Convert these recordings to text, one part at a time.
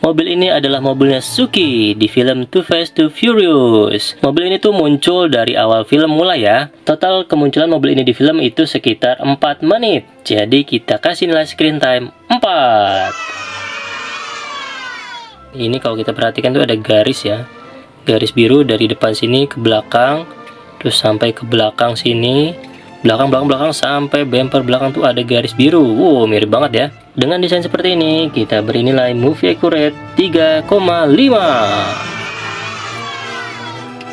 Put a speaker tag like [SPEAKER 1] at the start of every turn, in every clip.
[SPEAKER 1] Mobil ini adalah mobilnya Suki di film Too Fast Too Furious. Mobil ini tuh muncul dari awal film mulai ya. Total kemunculan mobil ini di film itu sekitar 4 menit. Jadi kita kasih nilai screen time 4. Ini kalau kita perhatikan tuh ada garis ya. Garis biru dari depan sini ke belakang, terus sampai ke belakang sini. Belakang sampai bumper belakang tuh ada garis biru. Wow, mirip banget ya. Dengan desain seperti ini, kita beri nilai movie accurate 3,5.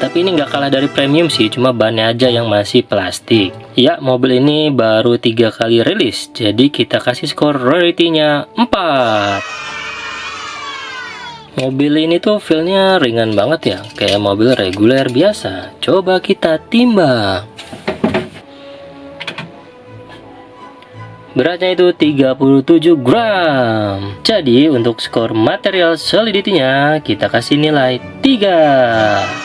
[SPEAKER 1] Tapi ini nggak kalah dari premium sih, cuma bannya aja yang masih plastik. Ya, mobil ini baru 3 kali rilis, jadi kita kasih skor rarity-nya 4. Mobil ini tuh feel-nya ringan banget ya, kayak mobil reguler biasa. Coba kita timbang. Beratnya itu 37 gram. Jadi untuk skor material solidity-nya kita kasih nilai 3.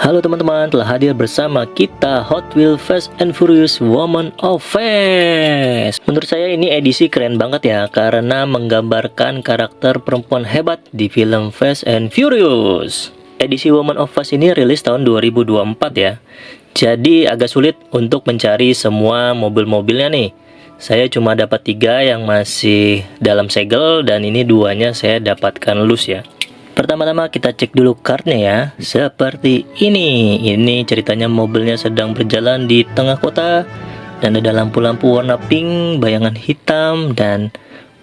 [SPEAKER 1] Halo teman-teman, telah hadir bersama kita Hot Wheels Fast and Furious Woman of Fast. Menurut saya ini edisi keren banget ya, karena menggambarkan karakter perempuan hebat di film Fast and Furious. Edisi Woman of Fast ini rilis tahun 2024 ya. Jadi agak sulit untuk mencari semua mobil-mobilnya nih. Saya cuma dapat 3 yang masih dalam segel, dan ini 2-nya saya dapatkan loose ya. Pertama-tama kita cek dulu kartnya ya. Seperti ini. Ini ceritanya mobilnya sedang berjalan di tengah kota, dan ada lampu-lampu warna pink, bayangan hitam, dan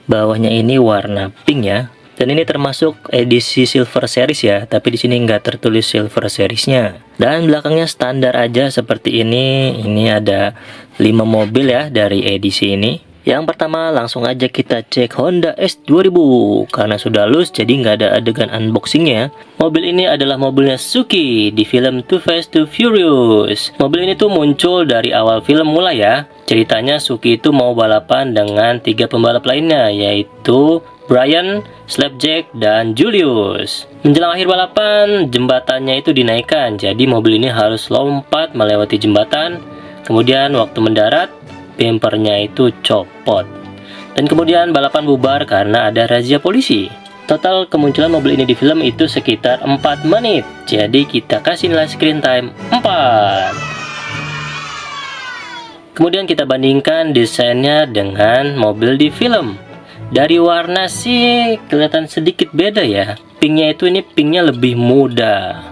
[SPEAKER 1] bawahnya ini warna pink ya. Dan ini termasuk edisi Silver Series ya, tapi di sini nggak tertulis Silver Seriesnya. Dan belakangnya standar aja seperti ini. Ini ada 5 mobil ya dari edisi ini. Yang pertama langsung aja kita cek Honda S2000. Karena sudah loose jadi nggak ada adegan unboxingnya. Mobil ini adalah mobilnya Suki di film Too Fast Too Furious. Mobil ini tuh muncul dari awal film mulai ya. Ceritanya Suki itu mau balapan dengan 3 pembalap lainnya, yaitu Brian, Slapjack, dan Julius. Menjelang akhir balapan, jembatannya itu dinaikkan. Jadi mobil ini harus lompat melewati jembatan. Kemudian waktu mendarat, bempernya itu copot. Dan kemudian balapan bubar karena ada razia polisi. Total kemunculan mobil ini di film itu sekitar 4 menit. Jadi kita kasih nilai screen time 4. Kemudian kita bandingkan desainnya dengan mobil di film. Dari warna sih kelihatan sedikit beda ya. Ini pinknya lebih muda,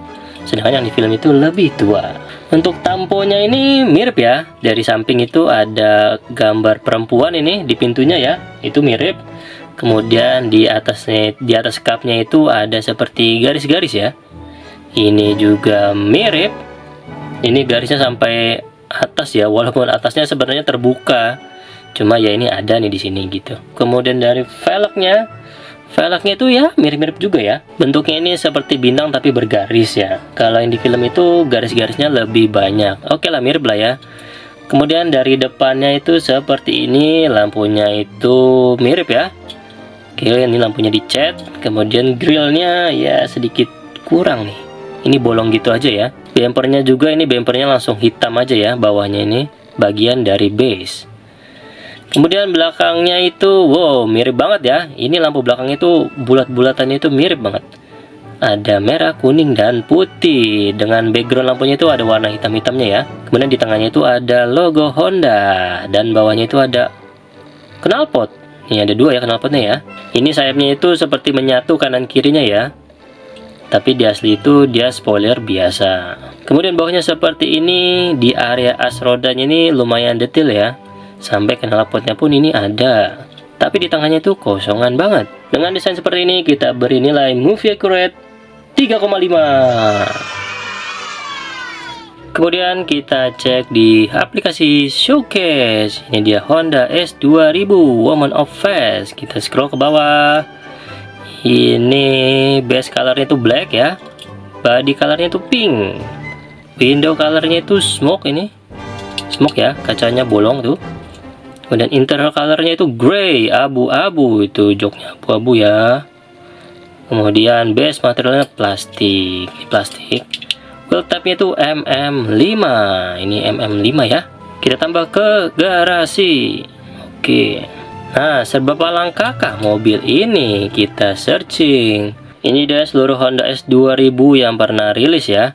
[SPEAKER 1] sedangkan yang di film itu lebih tua. Untuk tamponya ini mirip ya. Dari samping itu ada gambar perempuan ini di pintunya ya, itu mirip. Kemudian di atas cupnya itu ada seperti garis-garis ya. Ini juga mirip. Ini garisnya sampai atas ya, walaupun atasnya sebenarnya terbuka. Cuma ya ini ada nih di sini gitu. Kemudian dari velgnya itu ya mirip-mirip juga ya. Bentuknya ini seperti bintang tapi bergaris ya. Kalau yang di film itu garis-garisnya lebih banyak. Oke lah, mirip lah ya. Kemudian dari depannya itu seperti ini. Lampunya itu mirip ya. Oke, ini lampunya dicat. Kemudian grillnya ya sedikit kurang nih. Ini bolong gitu aja ya. Bempernya juga, ini bempernya langsung hitam aja ya. Bawahnya ini bagian dari base. Kemudian belakangnya itu, wow, mirip banget ya. Ini lampu belakangnya itu bulat-bulatannya itu mirip banget. Ada merah, kuning, dan putih. Dengan background lampunya itu ada warna hitam-hitamnya ya. Kemudian di tengahnya itu ada logo Honda. Dan bawahnya itu ada knalpot. Ini ada 2 ya knalpotnya ya. Ini sayapnya itu seperti menyatu kanan kirinya ya. Tapi di asli itu dia spoiler biasa. Kemudian bawahnya seperti ini. Di area as rodanya ini lumayan detail ya. Sampai knalpotnya pun ini ada. Tapi di tengahnya itu kosongan banget. Dengan desain seperti ini kita beri nilai movie accurate 3,5. Kemudian kita cek di aplikasi showcase. Ini dia Honda S2000 Woman of Fast. Kita scroll ke bawah. Ini base colornya itu black ya. Body colornya itu pink. Window colornya itu smoke ini. Smoke ya, kacanya bolong tuh. Kemudian internal colornya itu grey, abu-abu, itu joknya abu-abu ya. Kemudian base materialnya plastik, ini plastik. Wheel type-nya itu MM5, ini MM5 ya. Kita tambah ke garasi. Oke. Nah, seberapa langkahkah mobil ini? Kita searching. Ini dia seluruh Honda S2000 yang pernah rilis ya.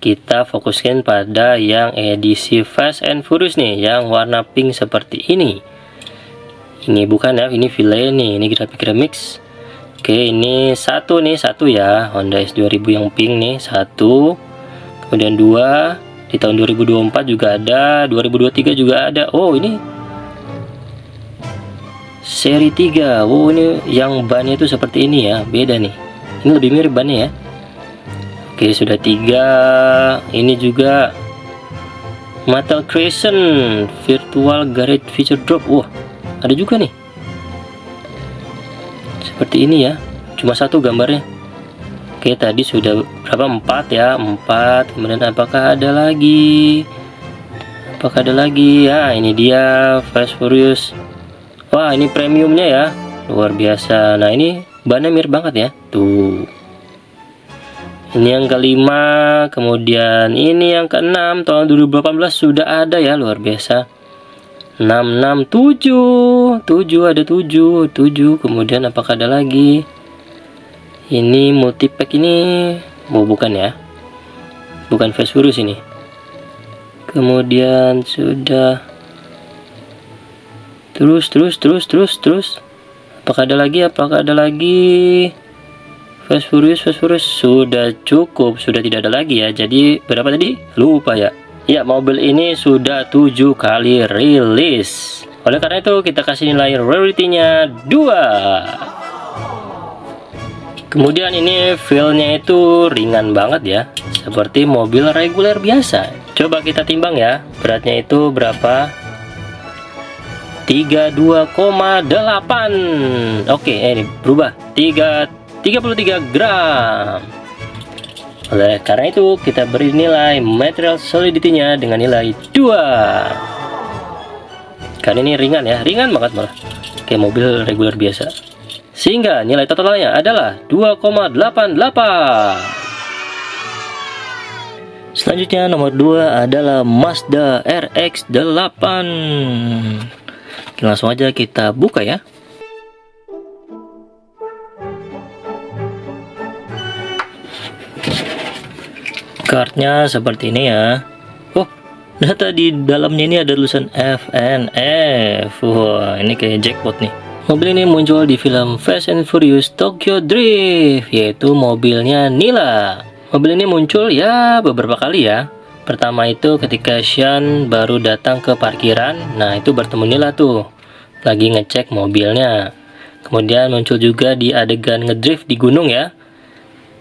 [SPEAKER 1] Kita fokuskan pada yang edisi Fast and Furious nih, yang warna pink seperti ini. Ini bukan ya, ini file nih, ini grafik remix. Oke, ini satu ya, Honda S2000 yang pink nih, satu. Kemudian 2, di tahun 2024 juga ada, 2023 juga ada. Oh, ini seri 3. Oh, ini yang bannya itu seperti ini ya, beda nih. Ini lebih mirip bannya ya. Oke, sudah 3. Ini juga Metal Creation Virtual Garage Feature Drop. Wah, ada juga nih. Seperti ini ya. Cuma satu gambarnya. Oke, tadi sudah berapa? 4 ya, 4. Kemudian apakah ada lagi? Apakah ada lagi? Ya, ini dia Fast Furious. Wah, ini premiumnya ya. Luar biasa. Nah, ini bannya mirip banget ya. Tuh. Ini yang kelima, kemudian ini yang keenam, tahun 2018 sudah ada ya, luar biasa. 667, 7 ada 7, kemudian apakah ada lagi? Ini multipack ini, oh bukan ya, bukan Fast Furious ini. Kemudian sudah, terus. Apakah ada lagi? Fast Furious sudah cukup, sudah tidak ada lagi ya. Jadi berapa tadi? Lupa ya. Ya, mobil ini sudah 7 kali rilis. Oleh karena itu kita kasih nilai rarity-nya 2. Kemudian ini feel-nya itu ringan banget ya, seperti mobil reguler biasa. Coba kita timbang ya, beratnya itu berapa? 32,8. Oke, ini berubah 33 gram. Oleh karena itu kita beri nilai material solidity-nya dengan nilai 2. Karena ini ringan ya, ringan banget malah, kayak mobil reguler biasa. Sehingga nilai totalnya adalah 2,88. Selanjutnya nomor 2 adalah Mazda RX-8. Langsung aja kita buka ya. Kartnya seperti ini ya. Oh, data di dalamnya ini ada tulisan FNF. Wah, ini kayak jackpot nih. Mobil ini muncul di film Fast and Furious Tokyo Drift, yaitu mobilnya Nila. Mobil ini muncul ya beberapa kali ya. Pertama itu ketika Sean baru datang ke parkiran, nah itu bertemu Nila tuh, lagi ngecek mobilnya. Kemudian muncul juga di adegan ngedrift di gunung ya.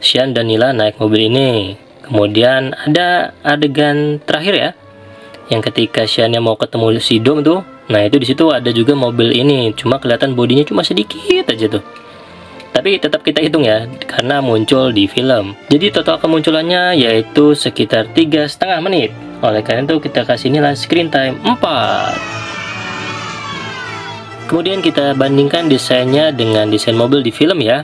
[SPEAKER 1] Sean dan Nila naik mobil ini. Kemudian ada adegan terakhir ya, yang ketika Sean-nya mau ketemu si Dom tuh. Nah itu di situ ada juga mobil ini, cuma kelihatan bodinya cuma sedikit aja tuh. Tapi tetap kita hitung ya, karena muncul di film. Jadi total kemunculannya yaitu sekitar 3,5 menit. Oleh karena itu kita kasih nilai screen time 4. Kemudian kita bandingkan desainnya dengan desain mobil di film ya.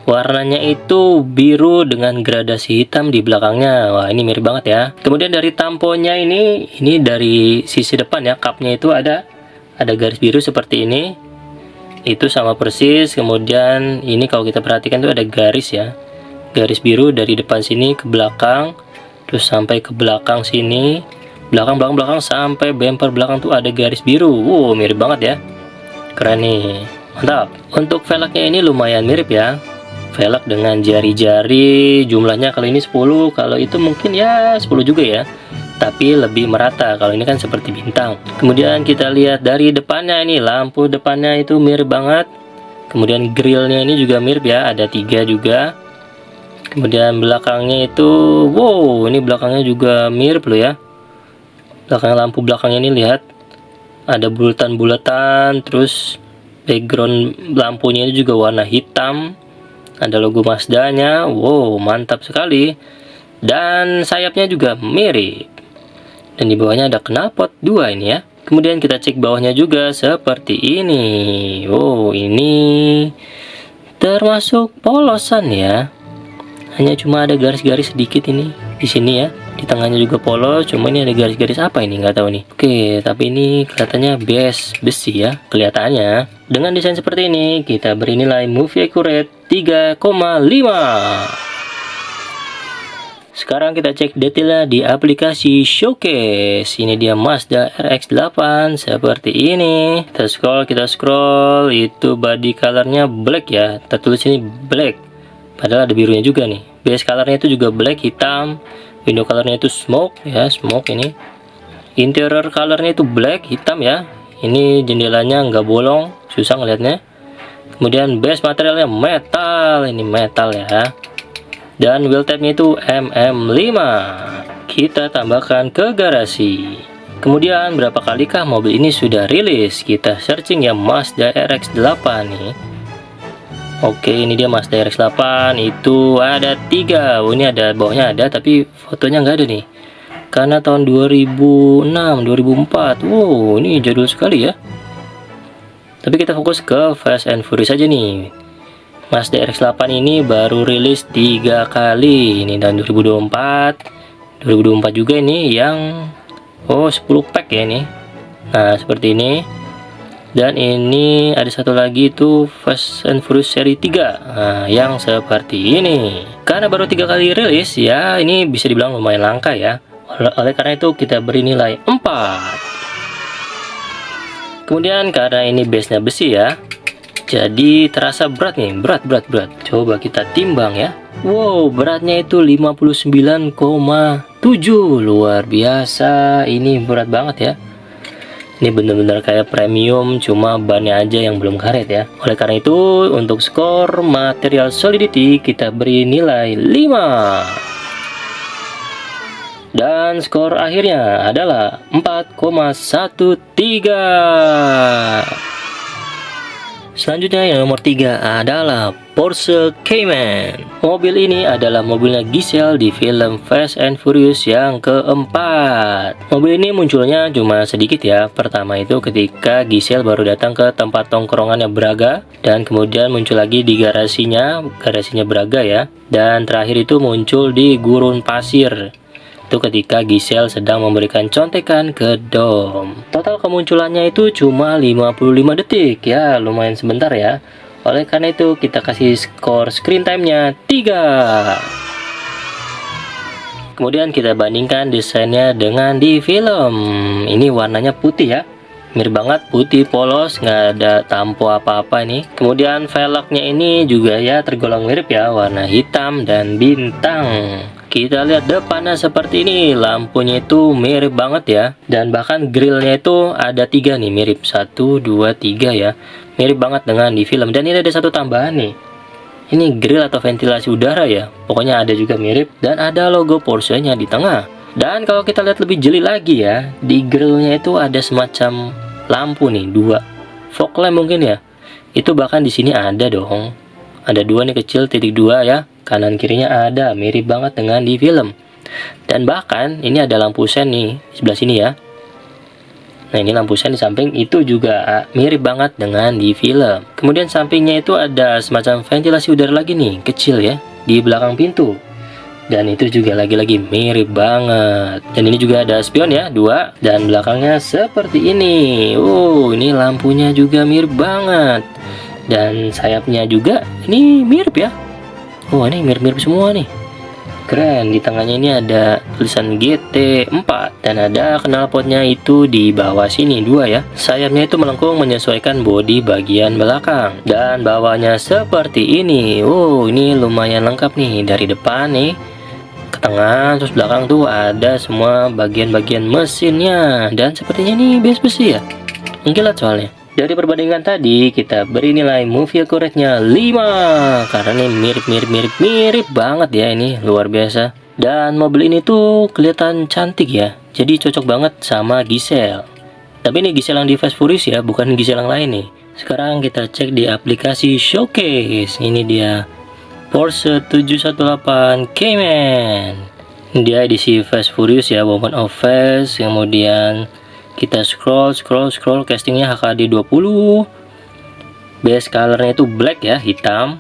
[SPEAKER 1] Warnanya itu biru dengan gradasi hitam di belakangnya. Wah, ini mirip banget ya. Kemudian dari tamponnya ini dari sisi depan ya, cupnya itu ada garis biru seperti ini. Itu sama persis. Kemudian ini kalau kita perhatikan tuh ada garis ya, garis biru dari depan sini ke belakang, terus sampai ke belakang sini, belakang sampai bumper belakang tuh ada garis biru. Wow, mirip banget ya, keren nih, mantap. Untuk velgnya ini lumayan mirip ya, velg dengan jari-jari, jumlahnya kalau ini 10, kalau itu mungkin ya 10 juga ya, tapi lebih merata. Kalau ini kan seperti bintang. Kemudian kita lihat dari depannya, ini lampu depannya itu mirip banget. Kemudian grillnya ini juga mirip ya, ada 3 juga. Kemudian belakangnya itu, wow, ini belakangnya juga mirip loh ya. Belakang lampu belakangnya ini lihat, ada bulatan-bulatan, terus background lampunya ini juga warna hitam. Ada logo Mazda-nya, wow, mantap sekali. Dan sayapnya juga mirip. Dan di bawahnya ada knalpot 2 ini ya. Kemudian kita cek bawahnya juga seperti ini. Oh, ini termasuk polosan ya. Hanya cuma ada garis-garis sedikit ini di sini ya. Di tengahnya juga polos, cuma ini ada garis-garis apa ini, nggak tahu nih. Oke, tapi ini kelihatannya besi ya, kelihatannya. Dengan desain seperti ini, kita beri nilai Movie Accurate 3,5. Sekarang kita cek detailnya di aplikasi Showcase. Ini dia Mazda RX-8 seperti ini. Kita scroll, itu body colornya black ya. Tertulis ini black, padahal ada birunya juga nih. Base colornya itu juga black, hitam. Window colornya itu smoke ya, smoke ini. Interior colornya itu black, hitam ya. Ini jendelanya nggak bolong, susah ngeliatnya. Kemudian base materialnya metal, ini metal ya. Dan wheel type-nya itu MM5. Kita tambahkan ke garasi. Kemudian berapa kalikah mobil ini sudah rilis? Kita searching ya Mazda RX-8 nih. Oke, ini dia Mazda RX-8, itu ada 3. Oh, ini ada bawahnya ada, tapi fotonya nggak ada nih. Karena tahun 2006, 2004. Wow, ini jadul sekali ya. Tapi kita fokus ke Fast and Furious aja nih. Mazda RX-8 ini baru rilis 3 kali. Ini tahun 2024. 2024 juga ini yang 10 pack ya ini. Nah, seperti ini. Dan ini ada satu lagi itu Fast and Furious seri 3. Nah, yang seperti ini. Karena baru 3 kali rilis ya, ini bisa dibilang lumayan langka ya. Oleh karena itu kita beri nilai 4. Kemudian karena ini base-nya besi ya, jadi terasa berat nih, berat. Coba kita timbang ya. Wow, beratnya itu 59,7. Luar biasa, ini berat banget ya. Ini benar-benar kayak premium, cuma bannya aja yang belum karet ya. Oleh karena itu, untuk skor material solidity kita beri nilai 5. Dan skor akhirnya adalah 4,13. Selanjutnya yang nomor 3 adalah Porsche Cayman. Mobil ini adalah mobilnya Giselle di film Fast and Furious yang keempat. Mobil ini munculnya cuma sedikit ya. Pertama itu ketika Giselle baru datang ke tempat tongkrongannya Braga, dan kemudian muncul lagi di garasinya Braga ya. Dan terakhir itu muncul di gurun pasir. Itu ketika Giselle sedang memberikan contekan ke Dom. Total kemunculannya itu cuma 55 detik ya, lumayan sebentar ya. Oleh karena itu kita kasih skor screen time-nya 3. Kemudian kita bandingkan desainnya dengan di film. Ini warnanya putih ya, mirip banget, putih polos, nggak ada tampo apa-apa nih. Kemudian velgnya ini juga ya tergolong mirip ya, warna hitam dan bintang. Kita lihat depannya seperti ini, lampunya itu mirip banget ya. Dan bahkan grillnya itu ada 3 nih, mirip 1, 2, 3 ya. Mirip banget dengan di film. Dan ini ada satu tambahan nih. Ini grill atau ventilasi udara ya. Pokoknya ada juga mirip. Dan ada logo Porsche-nya di tengah. Dan kalau kita lihat lebih jeli lagi ya, di grillnya itu ada semacam lampu nih, 2 fog lamp mungkin ya. Itu bahkan di sini ada dong. Ada 2 nih kecil, titik 2 ya. Kanan kirinya ada, mirip banget dengan di film. Dan bahkan ini ada lampu sen nih di sebelah sini ya. Nah, ini lampu sen di samping itu juga mirip banget dengan di film. Kemudian sampingnya itu ada semacam ventilasi udara lagi nih, kecil ya, di belakang pintu. Dan itu juga lagi-lagi mirip banget. Dan ini juga ada spion ya, 2. Dan belakangnya seperti ini. Ini lampunya juga mirip banget. Dan sayapnya juga ini mirip ya. Ini mirip-mirip semua nih. Keren. Di tengahnya ini ada tulisan GT4. Dan ada knalpotnya itu di bawah sini 2 ya. Sayapnya itu melengkung menyesuaikan bodi bagian belakang. Dan bawahnya seperti ini. Ini lumayan lengkap nih. Dari depan nih ke tengah, terus belakang tuh ada semua bagian-bagian mesinnya. Dan sepertinya ini besi ya, mengkilat soalnya. Dari perbandingan tadi kita beri nilai movie accurate-nya 5. Karena ini mirip banget ya, ini luar biasa. Dan mobil ini tuh kelihatan cantik ya. Jadi cocok banget sama Giselle. Tapi ini Giselle yang di Fast Furious ya, bukan Giselle yang lain nih. Sekarang kita cek di aplikasi Showcase. Ini dia Porsche 718 Cayman. Dia edisi Fast Furious ya, Woman of Fast. Kemudian Kita scroll, castingnya HKD 20. Base colornya itu black ya, hitam.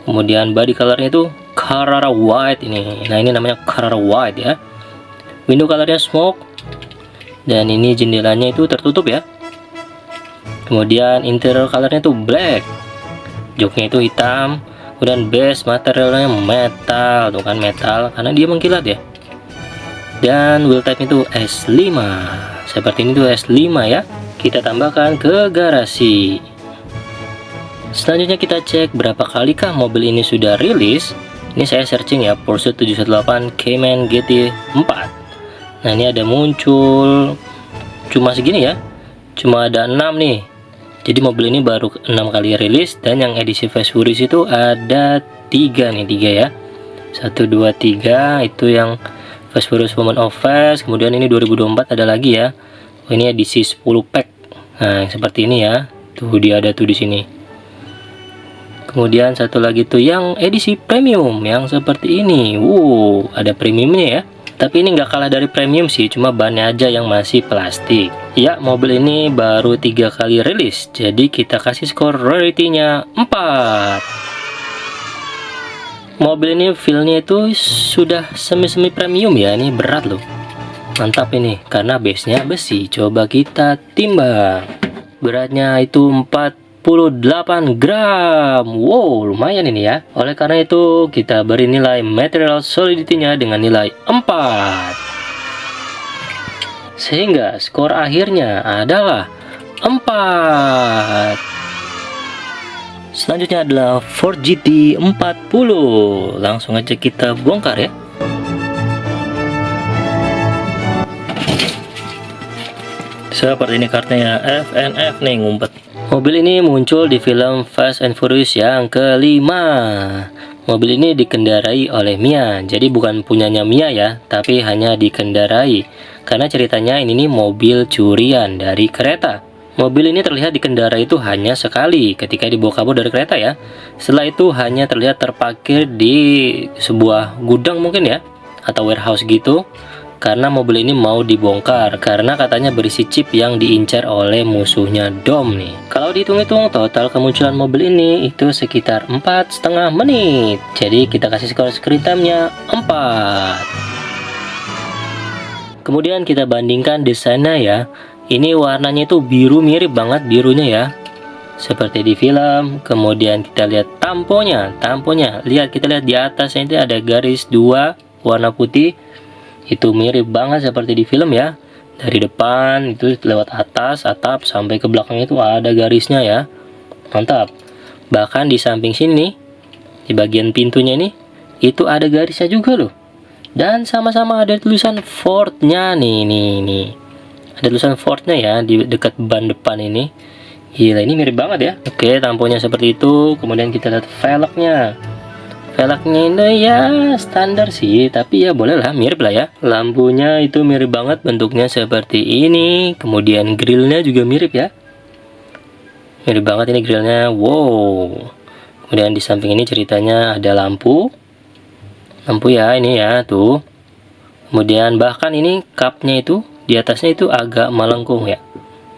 [SPEAKER 1] Kemudian body colornya itu Carrara white ini. Nah, ini namanya Carrara white ya. Window colornya smoke. Dan ini jendelanya itu tertutup ya. Kemudian interior colornya itu black. Joknya itu hitam. Kemudian base materialnya metal, tuh kan metal karena dia mengkilat ya. Dan wheel type itu S5. Seperti ini tuh S5 ya. Kita tambahkan ke garasi. Selanjutnya kita cek berapa kalikah mobil ini sudah rilis. Ini saya searching ya, Porsche 718 Cayman GT4. Nah, ini ada muncul cuma segini ya. Cuma ada 6 nih. Jadi mobil ini baru 6 kali rilis, dan yang edisi Fast Furious itu ada 3 nih, 3 ya. 1 2 3 itu yang Fast Furious Moment of Fast. Kemudian ini 2024 ada lagi ya. Oh, ini edisi 10 pack. Nah, yang seperti ini ya. Tuh dia ada tuh di sini. Kemudian satu lagi tuh yang edisi premium yang seperti ini. Wow, ada premiumnya ya. Tapi ini nggak kalah dari premium sih, cuma bannya aja yang masih plastik. Ya, mobil ini baru 3 kali rilis, jadi kita kasih skor rarity-nya 4. Mobil ini feel-nya itu sudah semi-semi premium ya, ini berat loh. Mantap ini, karena base-nya besi. Coba kita timbang. Beratnya itu 48 gram. Wow, lumayan ini ya. Oleh karena itu, kita beri nilai material solidity-nya dengan nilai 4. Sehingga skor akhirnya adalah 4. Selanjutnya adalah Ford GT40. Langsung aja kita bongkar ya. Seperti ini kartunya, FNF nih ngumpet. Mobil ini muncul di film Fast and Furious yang kelima. Mobil ini dikendarai oleh Mia. Jadi bukan punyanya Mia ya, tapi hanya dikendarai. Karena ceritanya ini nih mobil curian dari kereta. Mobil ini terlihat dikendarai itu hanya sekali ketika dibawa kabur dari kereta ya. Setelah itu hanya terlihat terparkir di sebuah gudang mungkin ya, atau warehouse gitu. Karena mobil ini mau dibongkar karena katanya berisi chip yang diincar oleh musuhnya Dom nih. Kalau dihitung-hitung total kemunculan mobil ini itu sekitar 4,5 menit. Jadi kita kasih skor screen time-nya 4. Kemudian kita bandingkan desainnya ya. Ini warnanya itu biru, mirip banget birunya ya, seperti di film. Kemudian kita lihat tamponya. Kita lihat di atasnya itu ada garis 2 warna putih. Itu mirip banget seperti di film ya. Dari depan itu lewat atas atap sampai ke belakang itu ada garisnya ya. Mantap. Bahkan di samping sini, di bagian pintunya ini, itu ada garisnya juga loh. Dan sama-sama ada tulisan Ford-nya nih. Ada tulisan Ford-nya ya di dekat ban depan ini. Gila, ini mirip banget ya. Oke, tamponya seperti itu. Kemudian kita lihat velgnya. Velgnya ini ya standar sih, tapi ya boleh lah, mirip lah ya. Lampunya itu mirip banget, bentuknya seperti ini. Kemudian grillnya juga mirip ya. Mirip banget ini grillnya. Wow. Kemudian di samping ini ceritanya ada lampu. Lampu ya, ini ya, tuh. Kemudian bahkan ini cupnya itu di atasnya itu agak melengkung ya,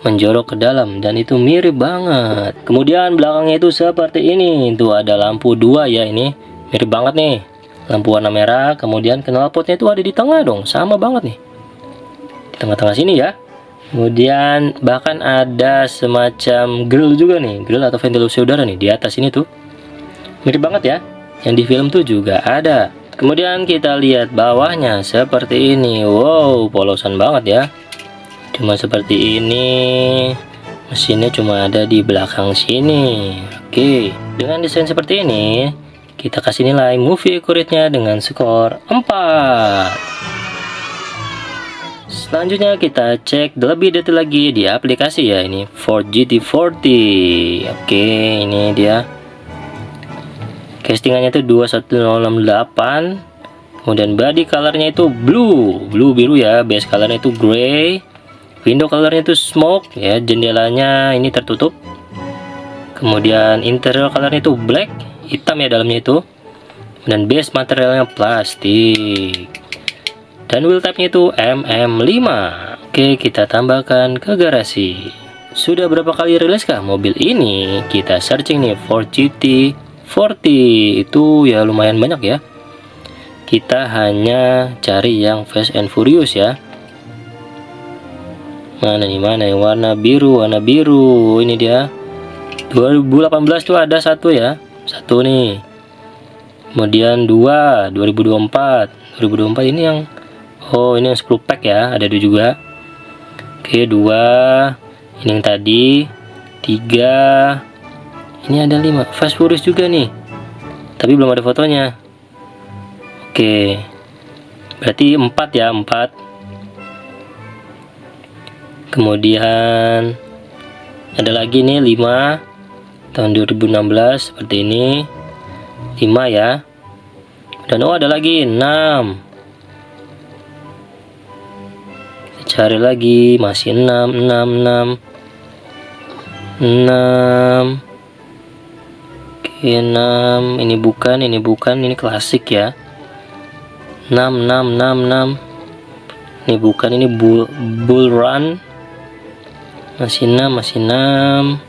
[SPEAKER 1] menjorok ke dalam, dan itu mirip banget. Kemudian belakangnya itu seperti ini. Tuh ada lampu 2 ya, ini mirip banget nih. Lampu warna merah. Kemudian knalpotnya itu ada di tengah dong, sama banget nih. Di tengah-tengah sini ya. Kemudian bahkan ada semacam grill juga nih, grill atau ventilasi udara nih di atas ini tuh. Mirip banget ya. Yang di film tuh juga ada. Kemudian kita lihat bawahnya seperti ini. Wow, polosan banget ya. Cuma seperti ini. Mesinnya cuma ada di belakang sini. Oke, dengan desain seperti ini, kita kasih nilai movie accurate-nya dengan skor 4. Selanjutnya kita cek lebih detail lagi di aplikasi ya. Ini Ford GT40. Oke, ini dia. Castingannya itu 21068. Kemudian body colornya itu blue biru ya. Base colornya itu gray. Window colornya itu smoke ya. Jendelanya ini tertutup. Kemudian interior colornya itu black, hitam ya dalamnya itu. Dan base materialnya plastik. Dan wheel type-nya itu MM5. Oke, kita tambahkan ke garasi. Sudah berapa kali rilis kah mobil ini? Kita searching nih, Ford GT40. Itu ya lumayan banyak ya. Kita hanya cari yang Fast and Furious ya. Mana nih, mana yang warna biru? Warna biru ini dia. 2018 tuh ada satu ya. Satu nih. Kemudian 2 2024 ini yang ini yang 10 pack ya, ada 2 juga. Oke, 2 ini yang tadi, 3 ini ada 5 Fast Furious juga nih, tapi belum ada fotonya. Oke, berarti 4 ya, 4. Kemudian ada lagi nih 5 tahun 2016 seperti ini, 5 ya. Dan ada lagi 6. Cari lagi, masih 6. Oke, 6. Ini bukan, ini klasik ya. 6. Ini bukan, ini Bull Run. Masih 6.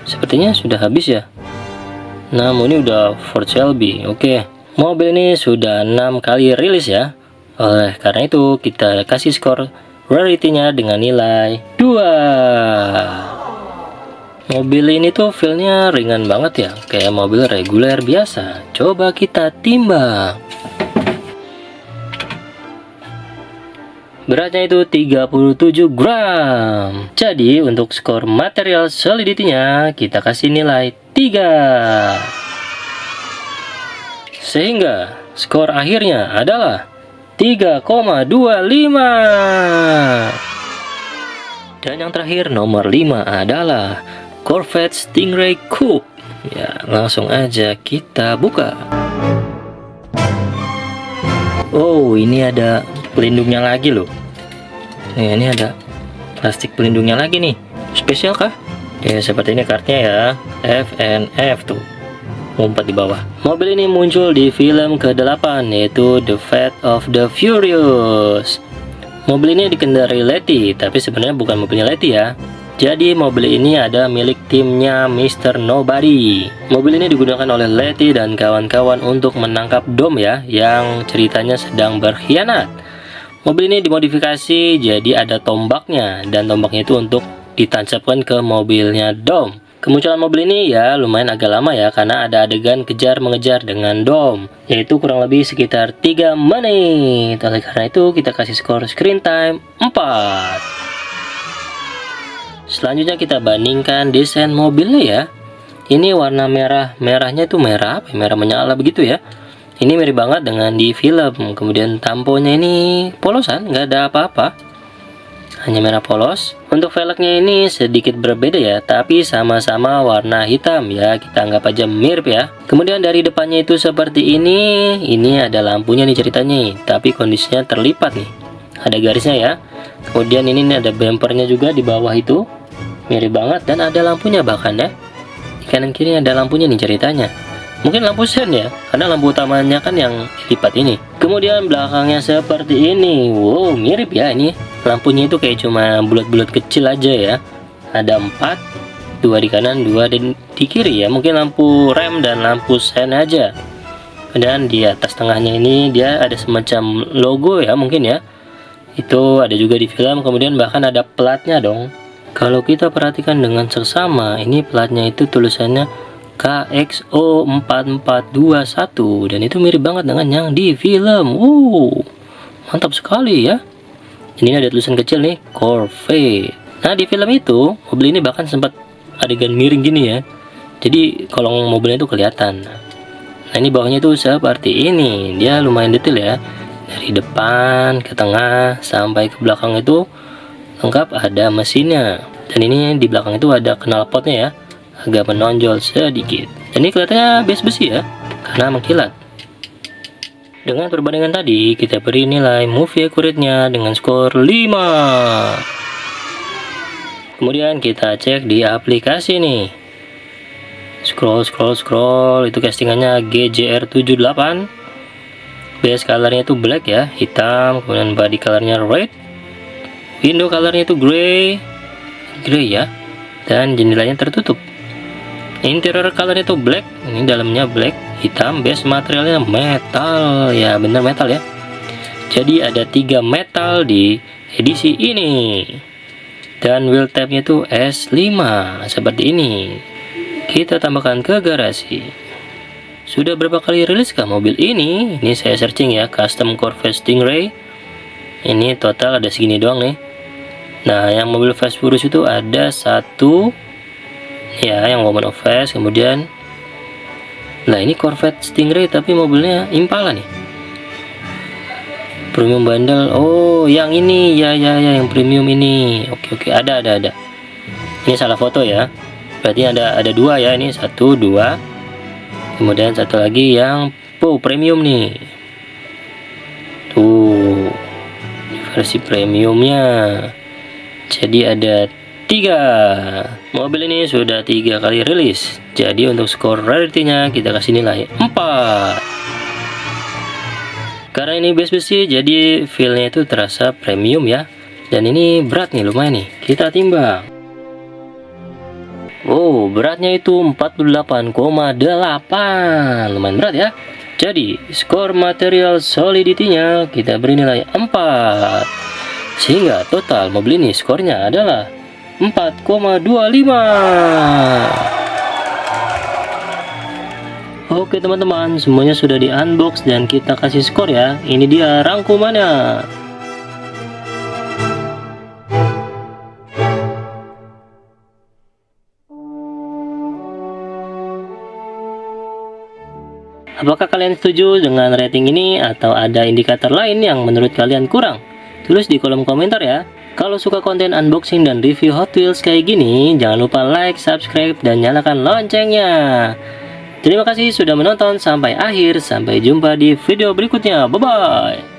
[SPEAKER 1] Sepertinya sudah habis ya. 6, ini udah Ford Shelby. Oke, mobil ini sudah 6 kali rilis ya. Oleh karena itu kita kasih skor rarity-nya dengan nilai 2. Mobil ini tuh feel-nya ringan banget ya, kayak mobil reguler biasa. Coba kita timbang. Beratnya itu 37 gram. Jadi untuk skor material solidity-nya kita kasih nilai 3. Sehingga skor akhirnya adalah 3,25. Dan yang terakhir nomor 5 adalah Corvette Stingray Coupe. Ya, langsung aja kita buka. Oh, ini ada pelindungnya lagi loh. Ini ada plastik pelindungnya lagi nih. Spesial kah? Ya, seperti ini kartnya ya. FNF tuh. Ngumpet di bawah. Mobil ini muncul di film ke-8 yaitu The Fate of the Furious. Mobil ini dikendarai Letty, tapi sebenarnya bukan mobilnya Letty ya. Jadi mobil ini ada milik timnya Mr. Nobody. Mobil ini digunakan oleh Letty dan kawan-kawan untuk menangkap Dom ya, yang ceritanya sedang berkhianat. Mobil ini dimodifikasi jadi ada tombaknya, dan tombaknya itu untuk ditancapkan ke mobilnya Dom. Kemunculan mobil ini ya lumayan agak lama ya, karena ada adegan kejar-mengejar dengan Dom, yaitu kurang lebih sekitar 3 menit. Oleh karena itu kita kasih skor screen time 4. Selanjutnya kita bandingkan desain mobilnya ya. Ini warna merahnya itu merah apa? Merah menyala begitu ya. Ini mirip banget dengan di film. Kemudian tamponya ini polosan, nggak ada apa-apa, hanya merah polos. Untuk velgnya ini sedikit berbeda ya, tapi sama-sama warna hitam ya, kita anggap aja mirip ya. Kemudian dari depannya itu seperti ini ada lampunya nih ceritanya, tapi kondisinya terlipat nih, ada garisnya ya. Kemudian ini ada bumpernya juga di bawah itu, mirip banget, dan ada lampunya bahkan ya. Di kanan kiri ada lampunya nih ceritanya. Mungkin lampu sen ya, karena lampu utamanya kan yang lipat ini. Kemudian belakangnya seperti ini. Wow, mirip ya ini. Lampunya itu kayak cuma bulat-bulat kecil aja ya. Ada 4, 2 di kanan, 2 di kiri ya. Mungkin lampu rem dan lampu sen aja. Dan di atas tengahnya ini dia ada semacam logo ya mungkin ya. Itu ada juga di film. Kemudian bahkan ada platnya dong. Kalau kita perhatikan dengan seksama, ini platnya itu tulisannya KXO4421, dan itu mirip banget dengan yang di film. Mantap sekali ya. Ini ada tulisan kecil nih, Corvette. Nah, di film itu mobil ini bahkan sempat adegan miring gini ya. Jadi kolong mobilnya itu kelihatan. Nah, ini bawahnya itu seperti ini. Dia lumayan detail ya. Dari depan ke tengah sampai ke belakang itu lengkap ada mesinnya. Dan ini di belakang itu ada knalpotnya ya, agak menonjol sedikit. Dan ini kelihatannya besi ya, karena mengkilat. Dengan perbandingan tadi, kita beri nilai movie accurate-nya dengan skor 5. Kemudian kita cek di aplikasi nih. Scroll, itu castingannya GJR78. Base colornya itu black ya, hitam. Kemudian body colornya red, window colornya itu gray ya, dan jendelanya tertutup. Interior colornya itu black, ini dalamnya black, hitam. Base materialnya metal ya, bener metal ya. Jadi ada 3 metal di edisi ini. Dan wheel type-nya itu S5 seperti ini. Kita tambahkan ke garasi. Sudah berapa kali rilis kah mobil ini? Ini saya searching ya, custom Corvette Stingray. Ini total ada segini doang nih. Nah, yang mobil Fast Furious itu ada 1 ya, yang Woman of Fast. Kemudian, nah ini Corvette Stingray tapi mobilnya Impala nih. Premium bundle. Oh, yang ini ya, yang premium ini. Oke, ada. Ini salah foto ya. Berarti ada 2 ya, ini 1, 2. Kemudian satu lagi yang premium nih. Tuh, versi premiumnya. Jadi ada 3. Mobil ini sudah 3 kali rilis. Jadi untuk skor rarity-nya kita kasih nilai 4. Karena ini base besi, jadi feel-nya itu terasa premium ya. Dan ini berat nih, lumayan nih. Kita timbang. Oh, beratnya itu 48,8. Lumayan berat ya. Jadi, skor material solidity-nya kita beri nilai 4. Sehingga total mobil ini skornya adalah 4,25. Oke teman-teman, semuanya sudah di unbox dan kita kasih skor ya. Ini dia rangkumannya. Apakah kalian setuju dengan rating ini atau ada indikator lain yang menurut kalian kurang? Tulis di kolom komentar ya. Kalau suka konten unboxing dan review Hot Wheels kayak gini, jangan lupa like, subscribe, dan nyalakan loncengnya. Terima kasih sudah menonton sampai akhir. Sampai jumpa di video berikutnya. Bye-bye.